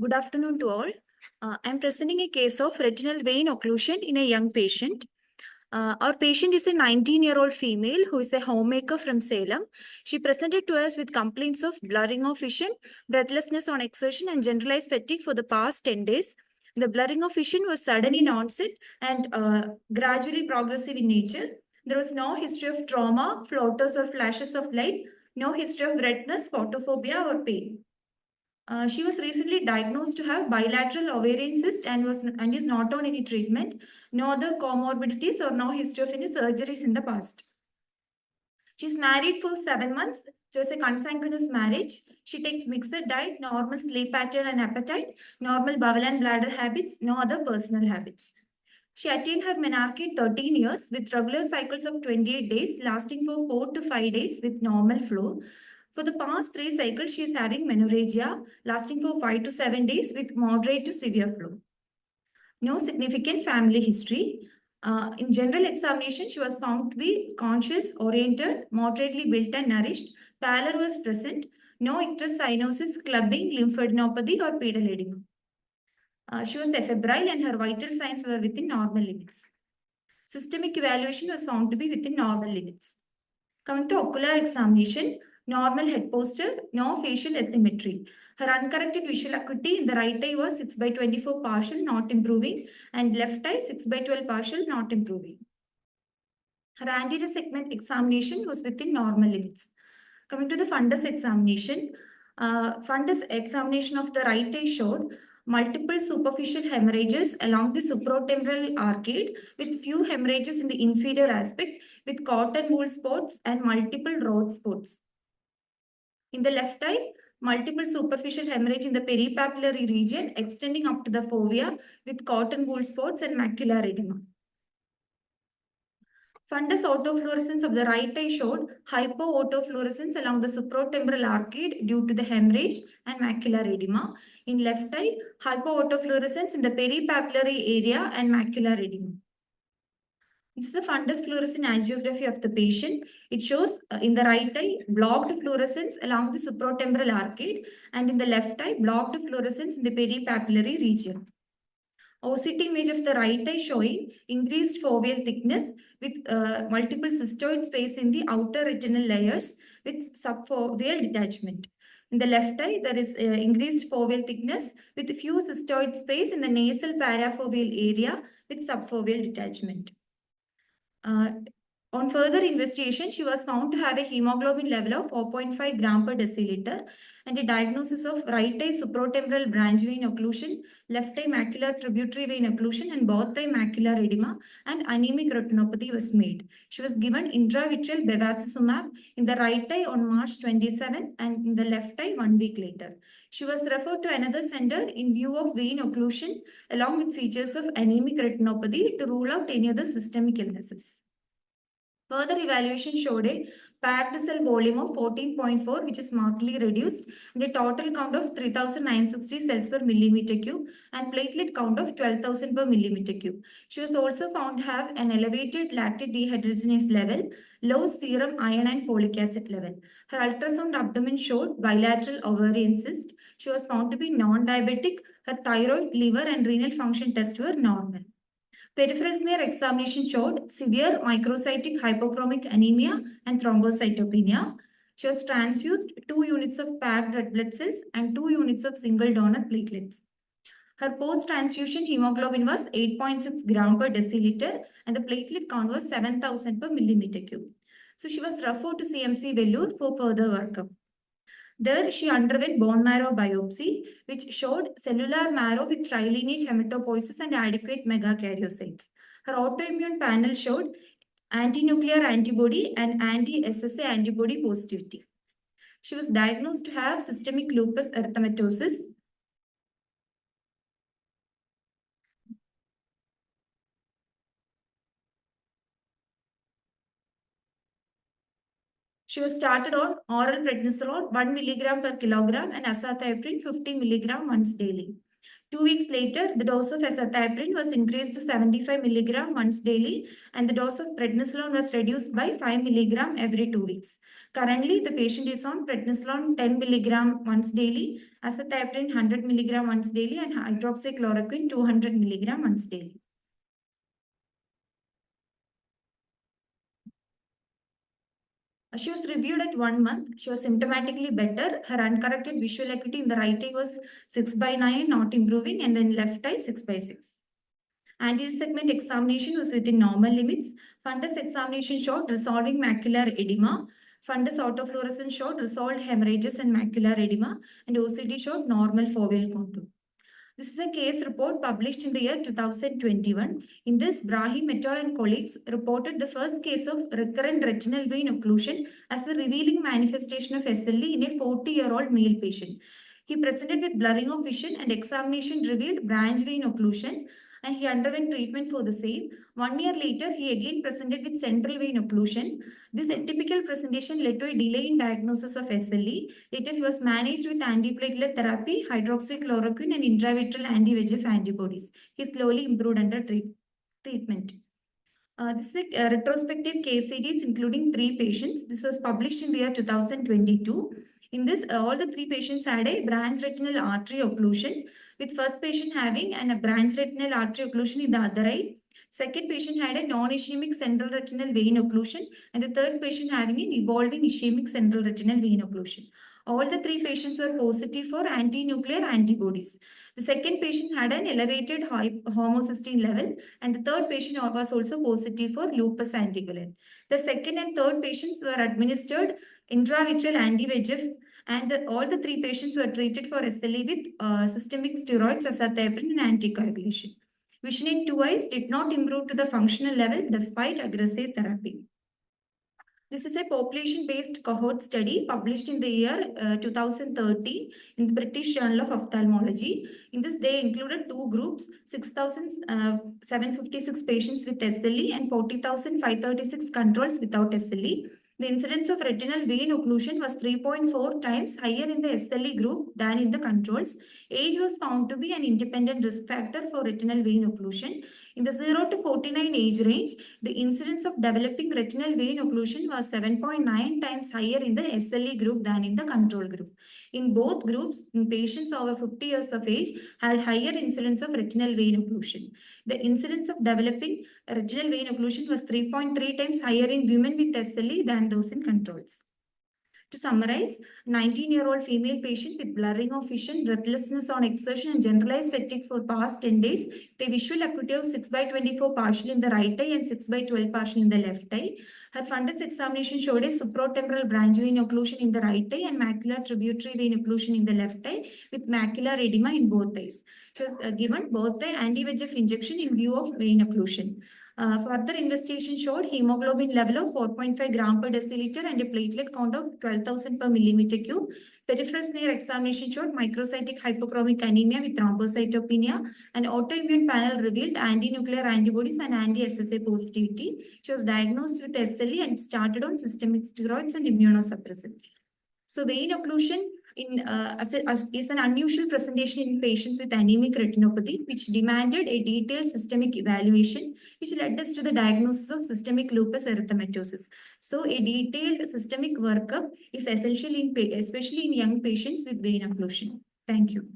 Good afternoon to all. I'm presenting a case of retinal vein occlusion in a young patient. Our patient is a 19-year-old female who is a homemaker from Salem. She presented to us with complaints of blurring of vision, breathlessness on exertion, and generalized fatigue for the past 10 days. The blurring of vision was sudden in onset and gradually progressive in nature. There was no history of trauma, floaters or flashes of light, no history of redness, photophobia, or pain. She was recently diagnosed to have bilateral ovarian cyst and is not on any treatment, no other comorbidities or no history of any surgeries in the past. She's married for 7 months. It was a consanguineous marriage. She takes mixed diet, normal sleep pattern and appetite, normal bowel and bladder habits, no other personal habits. She attained her menarche at 13 years with regular cycles of 28 days, lasting for 4 to 5 days with normal flow. For the past 3 cycles, she is having menorrhagia, lasting for 5 to 7 days with moderate to severe flow. No significant family history. In general examination, she was found to be conscious, oriented, moderately built and nourished. Pallor was present. No icterus cyanosis, clubbing, lymphadenopathy or pedal edema. She was febrile and her vital signs were within normal limits. Systemic evaluation was found to be within normal limits. Coming to ocular examination, normal head posture, no facial asymmetry. Her uncorrected visual acuity in the right eye was 6/24 partial, not improving, and left eye 6/12 partial, not improving. Her anterior segment examination was within normal limits. Coming to the fundus examination, fundus examination of the right eye showed multiple superficial hemorrhages along the supratemporal arcade with few hemorrhages in the inferior aspect with cotton wool spots and multiple rod spots. In the left eye, multiple superficial hemorrhage in the peripapillary region extending up to the fovea with cotton wool spots and macular edema. Fundus autofluorescence of the right eye showed hypoautofluorescence along the supratemporal arcade due to the hemorrhage and macular edema. In left eye, hypoautofluorescence in the peripapillary area and macular edema. This is the fundus fluorescent angiography of the patient. It shows in the right eye blocked fluorescence along the supratemporal arcade and in the left eye blocked fluorescence in the peripapillary region. OCT image of the right eye showing increased foveal thickness with multiple cystoid space in the outer retinal layers with subfoveal detachment. In the left eye, there is increased foveal thickness with few cystoid space in the nasal parafoveal area with subfoveal detachment. On further investigation, she was found to have a hemoglobin level of 4.5 gram per deciliter and a diagnosis of right eye supratemporal branch vein occlusion, left eye macular tributary vein occlusion, and both eye macular edema and anemic retinopathy was made. She was given intravitreal bevacizumab in the right eye on March 27 and in the left eye 1 week later. She was referred to another center in view of vein occlusion along with features of anemic retinopathy to rule out any other systemic illnesses. Further evaluation showed a packed cell volume of 14.4, which is markedly reduced, and a total count of 3,960 cells per millimeter cube and platelet count of 12,000 per millimeter cube. She was also found to have an elevated lactate dehydrogenase level, low serum iron and folic acid level. Her ultrasound abdomen showed bilateral ovarian cyst. She was found to be non-diabetic. Her thyroid, liver, and renal function tests were normal. Peripheral smear examination showed severe microcytic hypochromic anemia and thrombocytopenia. She was transfused 2 units of packed red blood cells and 2 units of single donor platelets. Her post-transfusion hemoglobin was 8.6 gram per deciliter and the platelet count was 7,000 per millimeter cube. So she was referred to CMC Vellore for further workup. There, she underwent bone marrow biopsy, which showed cellular marrow with trilineage hematopoiesis and adequate megakaryocytes. Her autoimmune panel showed anti-nuclear antibody and anti-SSA antibody positivity. She was diagnosed to have systemic lupus erythematosus. She was started on oral prednisolone 1 milligram per kilogram and azathioprine 50 milligram once daily. 2 weeks later, the dose of azathioprine was increased to 75 milligram once daily, and the dose of prednisolone was reduced by 5 milligram every 2 weeks. Currently, the patient is on prednisolone 10 milligram once daily, azathioprine 100 milligram once daily, and hydroxychloroquine 200 milligram once daily. She was reviewed at 1 month. She was symptomatically better. Her uncorrected visual acuity in the right eye was 6/9, not improving, and then left eye 6/6. Anterior segment examination was within normal limits. Fundus examination showed resolving macular edema. Fundus autofluorescence showed resolved hemorrhages and macular edema, and OCT showed normal foveal contour. This is a case report published in the year 2021. In this, Brahim et al. And colleagues reported the first case of recurrent retinal vein occlusion as a revealing manifestation of SLE in a 40-year-old male patient. He presented with blurring of vision, and examination revealed branch vein occlusion, and he underwent treatment for the same. 1 year later, he again presented with central vein occlusion. This atypical presentation led to a delay in diagnosis of SLE. Later, he was managed with antiplatelet therapy, hydroxychloroquine, and intravitreal anti-VEGF antibodies. He slowly improved under treatment. This is a retrospective case series including 3 patients. This was published in the year 2022. In this, all the 3 patients had a branch retinal artery occlusion, with first patient having a branch retinal artery occlusion in the other eye. Second patient had a non-ischemic central retinal vein occlusion, and the third patient having an evolving ischemic central retinal vein occlusion. All the 3 patients were positive for anti-nuclear antibodies. The second patient had an elevated homocysteine level, and the third patient was also positive for lupus anticoagulin. The second and third patients were administered intravitreal anti-VEGF, and all the 3 patients were treated for SLE with systemic steroids, azathioprine, and anticoagulation. Vision in 2 eyes did not improve to the functional level despite aggressive therapy. This is a population-based cohort study published in the year 2013 in the British Journal of Ophthalmology. In this, they included 2 groups, 6,756 patients with SLE and 40,536 controls without SLE. The incidence of retinal vein occlusion was 3.4 times higher in the SLE group than in the controls. Age was found to be an independent risk factor for retinal vein occlusion. In the 0 to 49 age range, the incidence of developing retinal vein occlusion was 7.9 times higher in the SLE group than in the control group. In both groups, patients over 50 years of age had higher incidence of retinal vein occlusion. The incidence of developing retinal vein occlusion was 3.3 times higher in women with SLE than those in controls. To summarize, 19-year-old female patient with blurring of vision, breathlessness on exertion, and generalized fatigue for past 10 days, with a visual acuity of 6/24 partial in the right eye and 6/12 partial in the left eye. Her fundus examination showed a supratemporal branch vein occlusion in the right eye and macular tributary vein occlusion in the left eye, with macular edema in both eyes. She was given both the anti-VEGF injection in view of vein occlusion. Further investigation showed hemoglobin level of 4.5 gram per deciliter and a platelet count of 12,000 per millimeter cube. Peripheral smear examination showed microcytic hypochromic anemia with thrombocytopenia, and autoimmune panel revealed anti-nuclear antibodies and anti-SSA positivity. She was diagnosed with SLE and started on systemic steroids and immunosuppressants. So vein occlusion is an unusual presentation in patients with anemic retinopathy, which demanded a detailed systemic evaluation, which led us to the diagnosis of systemic lupus erythematosus. So a detailed systemic workup is essential especially in young patients with vein occlusion. Thank you.